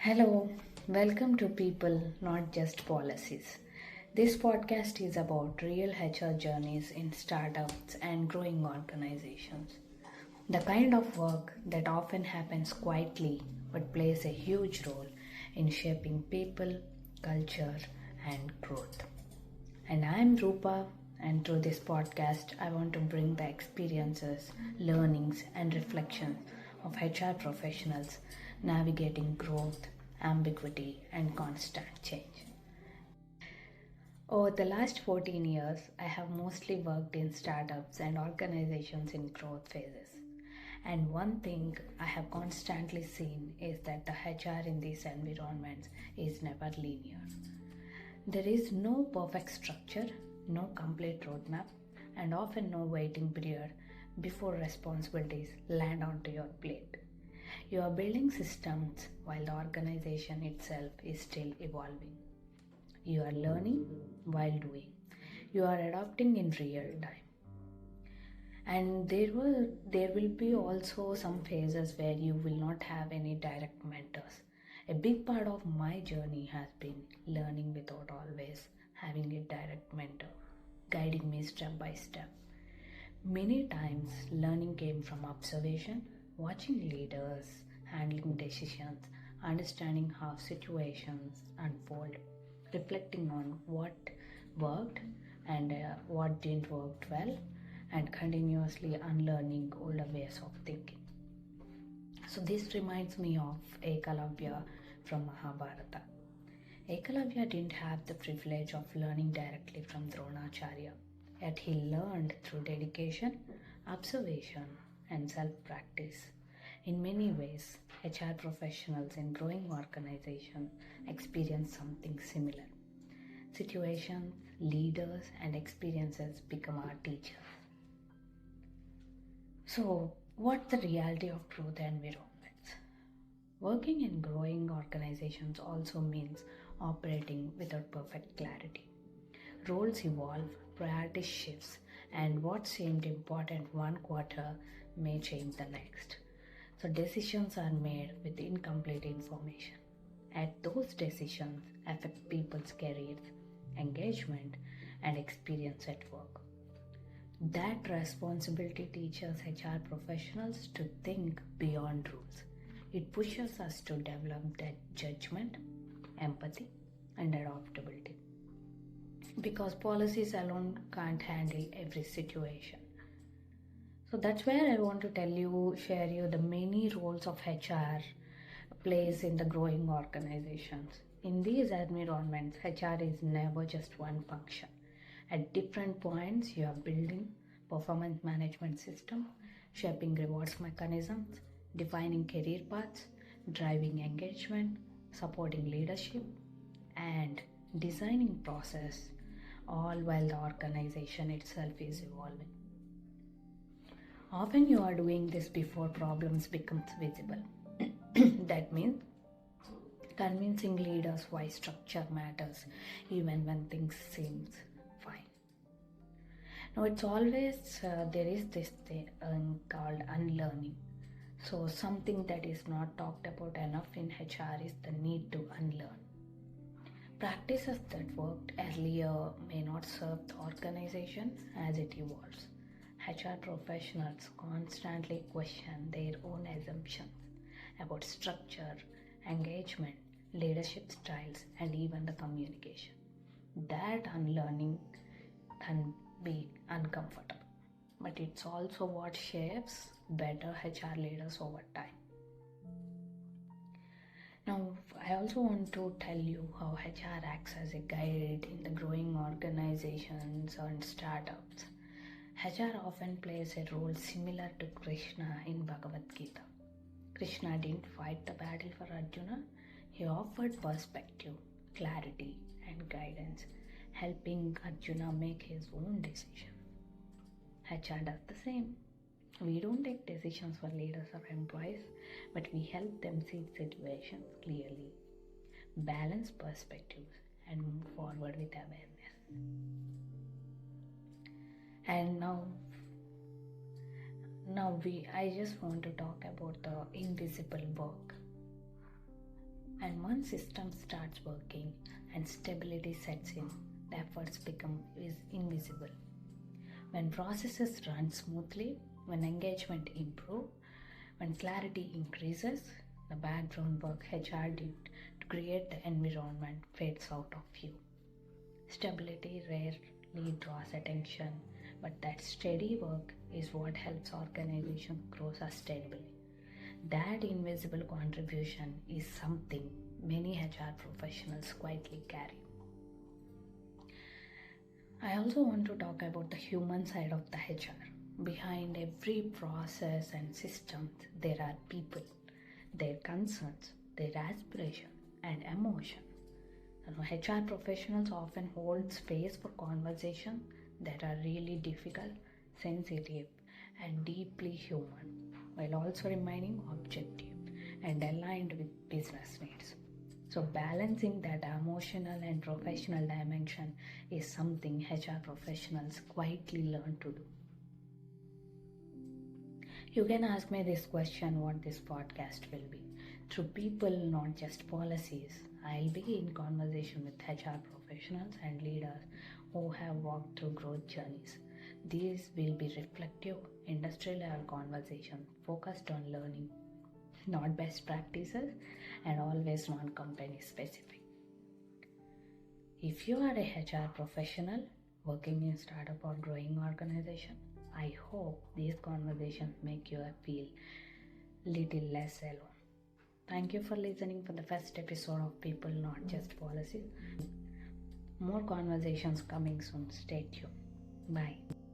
Hello, welcome to People, Not Just Policies. This podcast is about real HR journeys in startups and growing organizations. The kind of work that often happens quietly but plays a huge role in shaping people, culture, and growth. And I'm Rupa, and through this podcast, I want to bring the experiences, learnings, and reflections of HR professionals navigating growth, ambiguity, and constant change. Over the last 14 years, I have mostly worked in startups and organizations in growth phases. And one thing I have constantly seen is that the HR in these environments is never linear. There is no perfect structure, no complete roadmap, and often no waiting period before responsibilities land onto your plate. You are building systems while the organization itself is still evolving. You are learning while doing. You are adapting in real time. And there will be also some phases where you will not have any direct mentors. A big part of my journey has been learning without always having a direct mentor guiding me step by step. Many times, learning came from observation, watching leaders, handling decisions, understanding how situations unfold, reflecting on what worked and what didn't work well, and continuously unlearning older ways of thinking. So, this reminds me of Ekalavya from Mahabharata. Ekalavya didn't have the privilege of learning directly from Dronacharya, yet he learned through dedication, observation, and self practice. In many ways, HR professionals in growing organizations experience something similar. Situations, leaders, and experiences become our teachers. So, what's the reality of growth environments? Working in growing organizations also means operating without perfect clarity. Roles evolve, priority shifts, and what seemed important one quarter may change the next. So decisions are made with incomplete information. And those decisions affect people's careers, engagement, and experience at work. That responsibility teaches HR professionals to think beyond rules. It pushes us to develop that judgment, empathy, and adaptability. Because policies alone can't handle every situation. So that's where I want to share you the many roles of HR plays in the growing organizations. In these environments, HR is never just one function. At different points, you are building performance management system, shaping rewards mechanisms, defining career paths, driving engagement, supporting leadership, and designing process, all while the organization itself is evolving. Often you are doing this before problems becomes visible. That means convincing leaders why structure matters even when things seems fine. Now it's always there is this thing called unlearning. So something that is not talked about enough in HR is the need to unlearn. Practices that worked earlier may not serve the organization as it evolves. HR professionals constantly question their own assumptions about structure, engagement, leadership styles, and even the communication. That unlearning can be uncomfortable, but it's also what shapes better HR leaders over time. Now, I also want to tell you how HR acts as a guide in the growing organizations and startups. HR often plays a role similar to Krishna in Bhagavad Gita. Krishna didn't fight the battle for Arjuna, he offered perspective, clarity, and guidance, helping Arjuna make his own decision. HR does the same. We don't take decisions for leaders or employees, but we help them see situations clearly, balance perspectives, and move forward with awareness. And I just want to talk about the invisible work. And once system starts working and stability sets in, the efforts become invisible. When processes run smoothly, when engagement improves, when clarity increases, the background work HR did to create the environment fades out of view. Stability rarely draws attention, but that steady work is what helps organizations grow sustainably. That invisible contribution is something many HR professionals quietly carry. I also want to talk about the human side of the HR. Behind every process and system, there are people, their concerns, their aspiration, and emotion. HR professionals often hold space for conversation that are really difficult, sensitive, and deeply human, while also remaining objective and aligned with business needs. So, balancing that emotional and professional dimension is something HR professionals quietly learn to do. You can ask me this question what this podcast will be. Through people, not just policies, I'll be in conversation with HR professionals and leaders who have walked through growth journeys. These will be reflective, industry level conversations focused on learning, not best practices, and always non company specific. If you are a HR professional working in startup or growing organization, I hope these conversations make you feel little less alone. Thank you for listening for the first episode of People Not Just Policies. More conversations coming soon. Stay tuned. Bye.